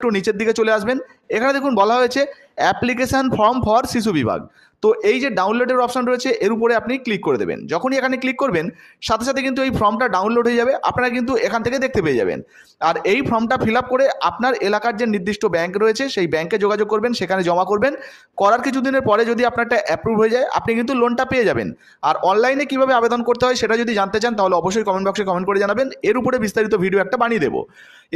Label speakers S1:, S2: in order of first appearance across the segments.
S1: একটু নিচের দিকে চলে আসবেন। এখানে দেখুন বলা হয়েছে অ্যাপ্লিকেশান ফর্ম ফর শিশু বিভাগ। তো এই যে ডাউনলোডের অপশন রয়েছে এর উপরে আপনি ক্লিক করে দেবেন। যখনই এখানে ক্লিক করবেন সাথে সাথে কিন্তু এই ফর্মটা ডাউনলোড হয়ে যাবে, আপনারা কিন্তু এখান থেকে দেখতে পেয়ে যাবেন। আর এই ফর্মটা ফিল আপ করে আপনার এলাকার যে নির্দিষ্ট ব্যাংক রয়েছে সেই ব্যাংকে যোগাযোগ করবেন, সেখানে জমা করবেন। করার কিছুদিনের পরে যদি আপনারটা অ্যাপ্রুভ হয়ে যায় আপনি কিন্তু লোনটা পেয়ে যাবেন। আর অনলাইনে কীভাবে আবেদন করতে হয় সেটা যদি জানতে চান তাহলে অবশ্যই কমেন্ট বক্সে কমেন্ট করে জানাবেন, এর উপরে বিস্তারিত ভিডিও একটা বানিয়ে দেবো।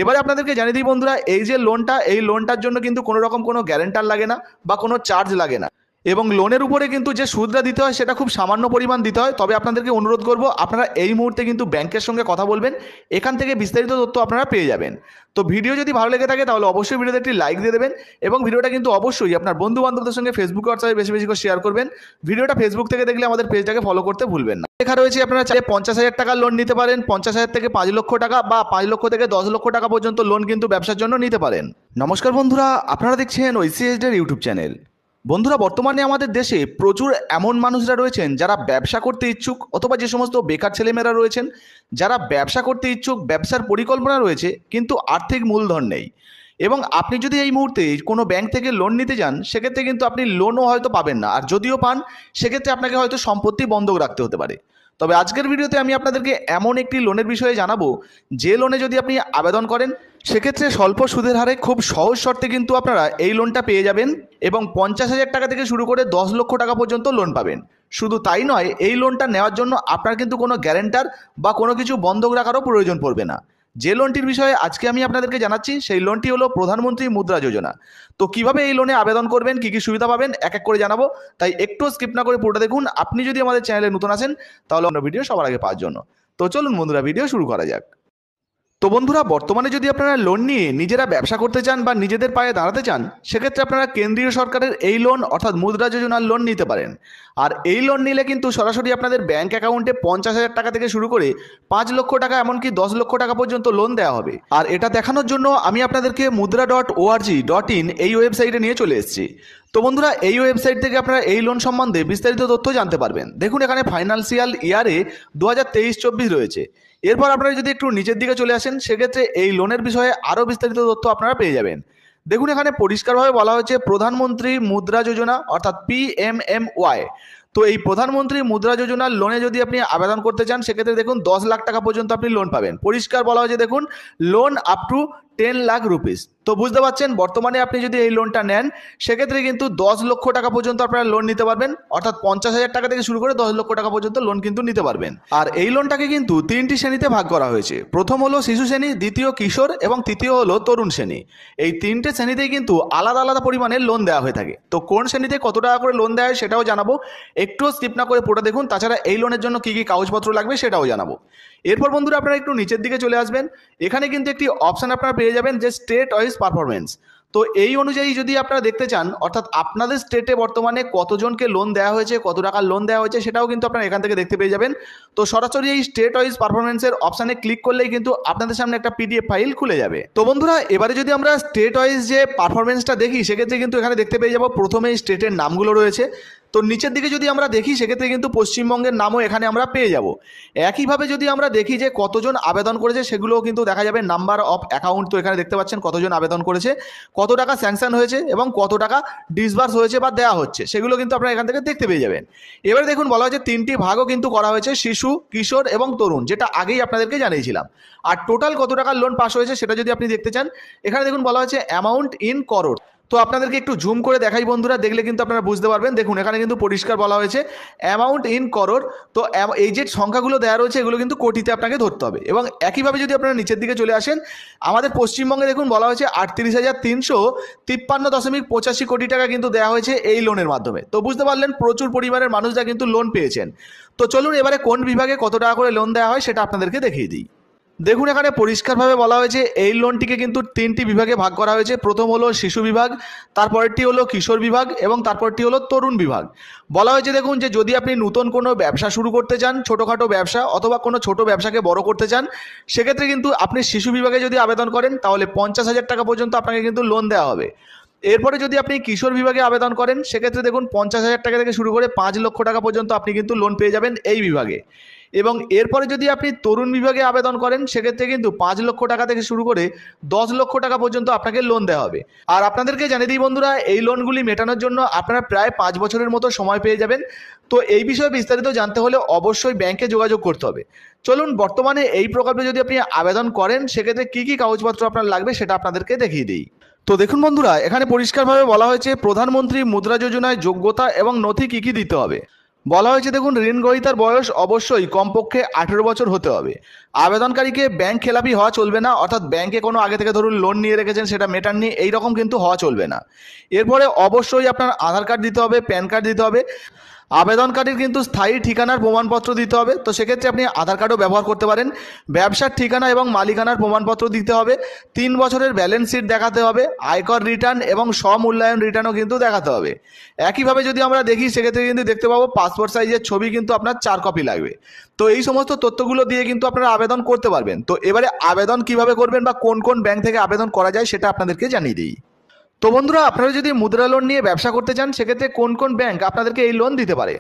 S1: এবারে আপনাদেরকে জানিয়ে দিই বন্ধুরা, এই যে লোনটা, এই লোনটার জন্য কিন্তু কোনো রকম কোনো গ্যারেন্টার লাগে না বা কোনো চার্জ লাগে না, এবং লোনের উপরে কিন্তু যে সুদটা দিতে হয় সেটা খুব সামান্য পরিমাণ দিতে হয়। তবে আপনাদেরকে অনুরোধ করব আপনারা এই মুহূর্তে কিন্তু ব্যাংকের সঙ্গে কথা বলবেন, এখান থেকে বিস্তারিত তথ্য আপনারা পেয়ে যাবেন। তো ভিডিও যদি ভালো লেগে থাকে তাহলে অবশ্যই ভিডিওতে একটি লাইক দিয়ে দেবেন, এবং ভিডিওটা কিন্তু অবশ্যই আপনার বন্ধু বান্ধবদের সঙ্গে ফেসবুক হোয়াটসঅ্যাপে বেশি বেশি করে শেয়ার করবেন। ভিডিওটা ফেসবুক থেকে দেখলে আমাদের পেজটাকে ফলো করতে ভুলবেন না। লেখা রয়েছে আপনারা চাইলে 50,000 টাকার লোন নিতে পারেন, 50,000 থেকে 5 লক্ষ টাকা বা 5 লক্ষ থেকে 10 লক্ষ টাকা পর্যন্ত লোন কিন্তু ব্যবসার জন্য নিতে পারেন। নমস্কার বন্ধুরা, আপনারা দেখছেন ঐসিএসডি ইউটিউব চ্যানেল। বন্ধুরা, বর্তমানে আমাদের দেশে প্রচুর এমন মানুষরা রয়েছেন যারা ব্যবসা করতে ইচ্ছুক, অথবা যে সমস্ত বেকার ছেলেমেয়েরা রয়েছেন যারা ব্যবসা করতে ইচ্ছুক, ব্যবসার পরিকল্পনা রয়েছে কিন্তু আর্থিক মূলধন নেই। এবং আপনি যদি এই মুহূর্তে কোনো ব্যাংক থেকে লোন নিতে যান সেক্ষেত্রে কিন্তু আপনি লোনও হয়তো পাবেন না, আর যদিও পান সেক্ষেত্রে আপনাকে হয়তো সম্পত্তি বন্ধক রাখতে হতে পারে। তবে আজকের ভিডিওতে আমি আপনাদেরকে এমন একটি লোনের বিষয়ে জানাবো যে লোনে যদি আপনি আবেদন করেন সেক্ষেত্রে স্বল্প সুদের হারে খুব সহজ শর্তে কিন্তু আপনারা এই লোনটা পেয়ে যাবেন, এবং 50,000 টাকা থেকে শুরু করে 10 লক্ষ টাকা পর্যন্ত লোন পাবেন। শুধু তাই নয়, এই লোনটা নেওয়ার জন্য আপনার কিন্তু কোনো গ্যারেন্টার বা কোনো কিছু বন্ধক রাখারও প্রয়োজন পড়বে না। যে লোনটির বিষয়ে আজকে আমি আপনাদেরকে জানাচ্ছি সেই লোনটি হলো প্রধানমন্ত্রী মুদ্রা যোজনা। তো কিভাবে এই লোনে আবেদন করবেন, কি কি সুবিধা পাবেন এক এক করে জানাবো, তাই একটু স্কিপ না করে পুরোটা দেখুন। আপনি যদি আমাদের চ্যানেলে নতুন আসেন তাহলে অন্য ভিডিও সবার আগে পাওয়ার জন্য। তো চলুন বন্ধুরা, ভিডিও শুরু করা যাক। তো বন্ধুরা, বর্তমানে যদি আপনারা লোন নিয়ে নিজেরা ব্যবসা করতে চান বা নিজেদের পায়ে দাঁড়াতে চান সেক্ষেত্রে আপনারা কেন্দ্রীয় সরকারের এই লোন অর্থাৎ মুদ্রা যোজনার লোন নিতে পারেন। আর এই লোন নিলে কিন্তু সরাসরি আপনাদের ব্যাংক অ্যাকাউন্টে 50,000 টাকা থেকে শুরু করে 5 লক্ষ টাকা এমনকি 10 লক্ষ টাকা পর্যন্ত লোন দেওয়া হবে। আর এটা দেখানোর জন্য আমি আপনাদেরকে mudra.org.in এই ওয়েবসাইটে নিয়ে চলে এসেছি। তো বন্ধুরা, এই ওয়েবসাইট থেকে আপনারা এই লোন সম্বন্ধে বিস্তারিত তথ্য জানতে পারবেন। দেখুন এখানে ফাইন্যান্সিয়াল ইয়ারে 2023-24 রয়েছে। এরপর আপনারা যদি একটু নিচের দিকে চলে আসেন সেক্ষেত্রে এই লোনের বিষয়ে আরও বিস্তারিত তথ্য আপনারা পেয়ে যাবেন। দেখুন এখানে পরিষ্কারভাবে বলা হয়েছে প্রধানমন্ত্রী মুদ্রা যোজনা অর্থাৎ PMMY। তো এই প্রধানমন্ত্রী মুদ্রা যোজনার লোনে যদি আপনি আবেদন করতে চান সেক্ষেত্রে দেখুন 10 লাখ টাকা পর্যন্ত আপনি লোন পাবেন। পরিষ্কার বলা হয়েছে দেখুন loan up to 10 lakh rupees. তো বুঝতে পারছেন বর্তমানে আপনি যদি এই লোনটা নেন সেক্ষেত্রে কিন্তু 10 লক্ষ টাকা পর্যন্ত আপনারা লোন নিতে পারবেন, অর্থাৎ 50,000 টাকা থেকে শুরু করে 10 লক্ষ টাকা পর্যন্ত লোন কিন্তু নিতে পারবেন। আর এই লোনটাকে কিন্তু 3টি শ্রেণীতে ভাগ করা হয়েছে। প্রথম হলো শিশু শ্রেণী, দ্বিতীয় কিশোর এবং তৃতীয় হলো তরুণ শ্রেণী। এই 3টে শ্রেণীতেই কিন্তু আলাদা আলাদা পরিমাণে লোন দেওয়া হয়ে থাকে। তো কোন শ্রেণীতে কত টাকা করে লোন দেওয়া হয় সেটাও জানাবো, একটুও স্কিপ না করে পুরো দেখুন। তাছাড়া এই লোনের জন্য কি কি কাগজপত্র লাগবে সেটাও জানাবো। এরপর বন্ধুরা আপনারা একটু নিচের দিকে চলে আসবেন, এখানে কিন্তু একটি অপশন আপনারা পেয়ে যাবেন যে স্টেট ওয়াইজ পারফরমেন্স। তো এই অনুযায়ী যদি আপনারা দেখতে চান অর্থাৎ আপনাদের স্টেটে বর্তমানে কতজনকে লোন দেওয়া হয়েছে, কত টাকার লোন দেওয়া হয়েছে সেটাও কিন্তু আপনারা এখান থেকে দেখতে পেয়ে যাবেন। তো সরাসরি এই স্টেট ওয়াইজ পারফরমেন্সের অপশানে ক্লিক করলেই কিন্তু আপনাদের সামনে একটা PDF ফাইল খুলে যাবে। তো বন্ধুরা, এবারে যদি আমরা স্টেট ওয়াইজ যে পারফরমেন্সটা দেখি সেক্ষেত্রে কিন্তু এখানে দেখতে পেয়ে যাবো প্রথমে স্টেটের নামগুলো রয়েছে। তো নিচের দিকে যদি আমরা দেখি সেক্ষেত্রে কিন্তু পশ্চিমবঙ্গের নামও এখানে আমরা পেয়ে যাব। একইভাবে যদি আমরা দেখি যে কতজন আবেদন করেছে সেগুলোও কিন্তু দেখা যাবে। নাম্বার অফ অ্যাকাউন্ট, তো এখানে দেখতে পাচ্ছেন কতজন আবেদন করেছে, কত টাকা স্যাংশন হয়েছে এবং কত টাকা ডিসবার্স হয়েছে বা দেওয়া হচ্ছে সেগুলো কিন্তু আপনারা এখান থেকে দেখতে পেয়ে যাবেন। এবারে দেখুন বলা হয়েছে 3টি ভাগও কিন্তু করা হয়েছে, শিশু, কিশোর এবং তরুণ, যেটা আগেই আপনাদেরকে জানিয়েছিলাম। আর টোটাল কত টাকার লোন পাস হয়েছে সেটা যদি আপনি দেখতে চান এখানে দেখুন বলা হয়েছে অ্যামাউন্ট ইন করোড়। তো আপনাদেরকে একটু জুম করে দেখাই বন্ধুরা, দেখলে কিন্তু আপনারা বুঝতে পারবেন। দেখুন এখানে কিন্তু পরিষ্কার বলা হয়েছে অ্যামাউন্ট ইন করোড়। তো এই যে সংখ্যাগুলো দেওয়া রয়েছে এগুলো কিন্তু কোটিতে আপনাকে ধরতে হবে। এবং একইভাবে যদি আপনারা নিচের দিকে চলে আসেন আমাদের পশ্চিমবঙ্গে দেখুন বলা হয়েছে 38,353.85 কোটি টাকা কিন্তু দেওয়া হয়েছে এই লোনের মাধ্যমে। তো বুঝতে পারলেন প্রচুর পরিমাণের মানুষরা কিন্তু লোন পেয়েছেন। তো চলুন এবারে কোন বিভাগে কত টাকা করে লোন দেওয়া হয় সেটা আপনাদেরকে দেখিয়ে দিই। দেখুন এখানে পরিষ্কারভাবে বলা হয়েছে এই লোনটিকে কিন্তু 3টি বিভাগে ভাগ করা হয়েছে। প্রথম হলো শিশু বিভাগ, তারপরটি হলো কিশোর বিভাগ এবং তারপরটি হলো তরুণ বিভাগ। বলা হয়েছে দেখুন যে যদি আপনি নতুন কোনো ব্যবসা শুরু করতে চান, ছোটোখাটো ব্যবসা অথবা কোনো ছোট ব্যবসাকে বড় করতে চান সেক্ষেত্রে কিন্তু আপনি শিশু বিভাগে যদি আবেদন করেন তাহলে 50,000 টাকা পর্যন্ত আপনাকে কিন্তু লোন দেওয়া হবে। এরপরে যদি আপনি কিশোর বিভাগে আবেদন করেন সেক্ষেত্রে দেখুন 50,000 টাকা থেকে শুরু করে 5 লক্ষ টাকা পর্যন্ত আপনি কিন্তু লোন পেয়ে যাবেন এই বিভাগে। এবং এরপরে যদি আপনি তরুণ বিভাগে আবেদন করেন সেক্ষেত্রে কিন্তু 5 লক্ষ টাকা থেকে শুরু করে 10 লক্ষ টাকা পর্যন্ত আপনাকে লোন দেওয়া হবে। আর আপনাদেরকে জানিয়ে দিই বন্ধুরা, এই লোনগুলি মেটানোর জন্য আপনারা প্রায় 5 বছরের মতো সময় পেয়ে যাবেন। তো এই বিষয়ে বিস্তারিত জানতে হলে অবশ্যই ব্যাংকে যোগাযোগ করতে হবে। চলুন বর্তমানে এই প্রকল্পে যদি আপনি আবেদন করেন সেক্ষেত্রে কী কী কাগজপত্র আপনার লাগবে সেটা আপনাদেরকে দেখিয়ে দিই। তো দেখুন বন্ধুরা, এখানে পরিষ্কারভাবে বলা হয়েছে প্রধানমন্ত্রী মুদ্রা যোজনায় যোগ্যতা এবং নথি কী কী দিতে হবে। বলা হয়েছে দেখুন, ঋণ গ্রহীতার বয়স অবশ্যই কমপক্ষে 18 বছর হতে হবে। আবেদনকারীকে ব্যাংক খেলাপি হওয়া চলবে না, অর্থাৎ ব্যাংকে কোনো আগে থেকে ধরুন লোন নিয়ে রেখেছেন সেটা মেটাননি, এইরকম কিন্তু হওয়া চলবে না। এরপরে অবশ্যই আপনার আধার কার্ড দিতে হবে, প্যান কার্ড দিতে হবে। আবেদনকারীর কিন্তু স্থায়ী ঠিকানার প্রমাণপত্র দিতে হবে, তো সেক্ষেত্রে আপনি আধার কার্ডও ব্যবহার করতে পারেন। ব্যবসার ঠিকানা এবং মালিকানার প্রমাণপত্র দিতে হবে। 3 বছরের ব্যালেন্স শিট দেখাতে হবে। আয়কর রিটার্ন এবং স্বমূল্যায়ন রিটার্নও কিন্তু দেখাতে হবে। একইভাবে যদি আমরা দেখি সেক্ষেত্রে কিন্তু দেখতে পাবো পাসপোর্ট সাইজের ছবি কিন্তু আপনার 4 কপি লাগবে। তো এই সমস্ত তথ্যগুলো দিয়ে কিন্তু আপনারা আবেদন করতে পারবেন। তো এবারে আবেদন কিভাবে করবেন বা কোন কোন ব্যাংক থেকে আবেদন করা যায় সেটা আপনাদেরকে জানিয়ে দিই। তো বন্ধুরা, আপনারা যদি মুদ্রা লোন নিয়ে ব্যবসা করতে চান সেক্ষেত্রে কোন কোন ব্যাংক আপনাদেরকে এই লোন দিতে পারে।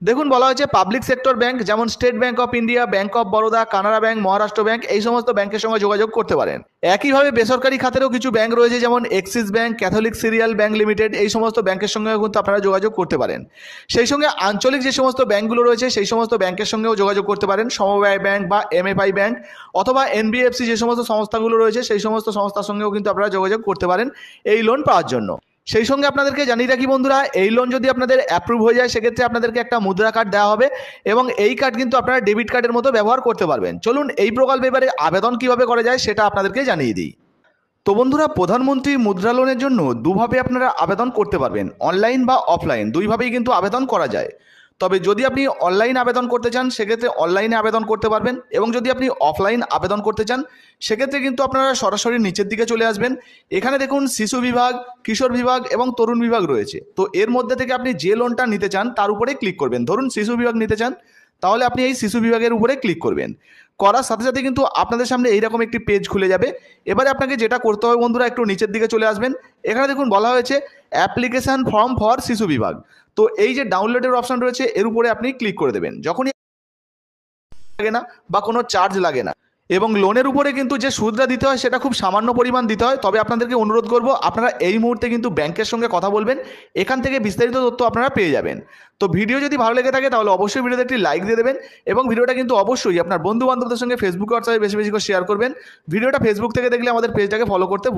S1: দেখুন, বলা হয়েছে পাবলিক সেক্টর ব্যাংক যেমন state bank of India, bank of Baroda, Canara bank, Maharashtra bank, এই সমস্ত ব্যাংকের সঙ্গে যোগাযোগ করতে পারেন। একইভাবে বেসরকারি খাতেরও কিছু ব্যাংক রয়েছে যেমন axis bank, Catholic serial bank limited, এই সমস্ত ব্যাংকের সঙ্গেও কিন্তু আপনারা যোগাযোগ করতে পারেন। সেই সঙ্গে আঞ্চলিক যে সমস্ত ব্যাংকগুলো রয়েছে সেই সমস্ত ব্যাংকের সঙ্গেও যোগাযোগ করতে পারেন। সমবায় ব্যাংক বা এমএফআই ব্যাংক অথবা এনবিএফসি যে সমস্ত সংস্থাগুলো রয়েছে সেই সমস্ত সংস্থার সঙ্গেও কিন্তু আপনারা যোগাযোগ করতে পারেন এই লোন পাওয়ার জন্য। সেই সঙ্গে আপনাদেরকে জানিয়ে রাখি বন্ধুরা, এই লোন যদি আপনাদের অ্যাপ্রুভ হয়ে যায় সেক্ষেত্রে আপনাদেরকে একটা মুদ্রা কার্ড দেওয়া হবে এবং এই কার্ড কিন্তু আপনারা ডেবিট কার্ডের মতো ব্যবহার করতে পারবেন। চলুন এই প্রকল্পে এবারে আবেদন কিভাবে করা যায় সেটা আপনাদেরকে জানিয়ে দিই। তো বন্ধুরা, প্রধানমন্ত্রী মুদ্রা লোনের জন্য দুভাবে আপনারা আবেদন করতে পারবেন, অনলাইন বা অফলাইন, দুইভাবেই কিন্তু আবেদন করা যায়। তবে যদি আপনি অনলাইন আবেদন করতে চান সেক্ষেত্রে অনলাইনে আবেদন করতে পারবেন, এবং যদি আপনি অফলাইন আবেদন করতে চান সেক্ষেত্রে কিন্তু আপনারা সরাসরি নিচের দিকে চলে আসবেন। এখানে দেখুন শিশু বিভাগ, কিশোর বিভাগ এবং তরুণ বিভাগ রয়েছে। তো এর মধ্যে থেকে আপনি যে লোনটা নিতে চান তার উপরে ক্লিক করবেন। ধরুন শিশু বিভাগ নিতে চান, তাহলে আপনি এই শিশু বিভাগের উপরে ক্লিক করবেন। করার সাথে সাথে কিন্তু আপনাদের সামনে এইরকম একটি পেজ খুলে যাবে। এবারে আপনাকে যেটা করতে হবে বন্ধুরা, একটু নিচের দিকে চলে আসবেন। এখানে দেখুন বলা হয়েছে অ্যাপ্লিকেশন ফর্ম ফর শিশু বিভাগ। তো এই যে ডাউনলোডের অপশন রয়েছে এর উপরে আপনি ক্লিক করে দেবেন। যখনই লাগে না বা কোনো চার্জ লাগে না, এবং লোনের উপরে কিন্তু যে সুদটা দিতে হয় সেটা খুব সামান্য পরিমাণ দিতে হয়। তবে আপনাদেরকে অনুরোধ করব আপনারা এই মুহূর্তে কিন্তু ব্যাংকের সঙ্গে কথা বলবেন, এখান থেকে বিস্তারিত তথ্য আপনারা পেয়ে যাবেন। তো ভিডিও যদি ভালো লেগে থাকে তাহলে অবশ্যই ভিডিওতে একটি লাইক দিয়ে দেবেন এবং ভিডিওটা কিন্তু অবশ্যই আপনার বন্ধু বান্ধবদের সঙ্গে ফেসবুক হোয়াটসঅ্যাপে বেশি বেশি করে শেয়ার করবেন। ভিডিওটা ফেসবুক থেকে দেখলে আমাদের পেজটাকে ফলো করতে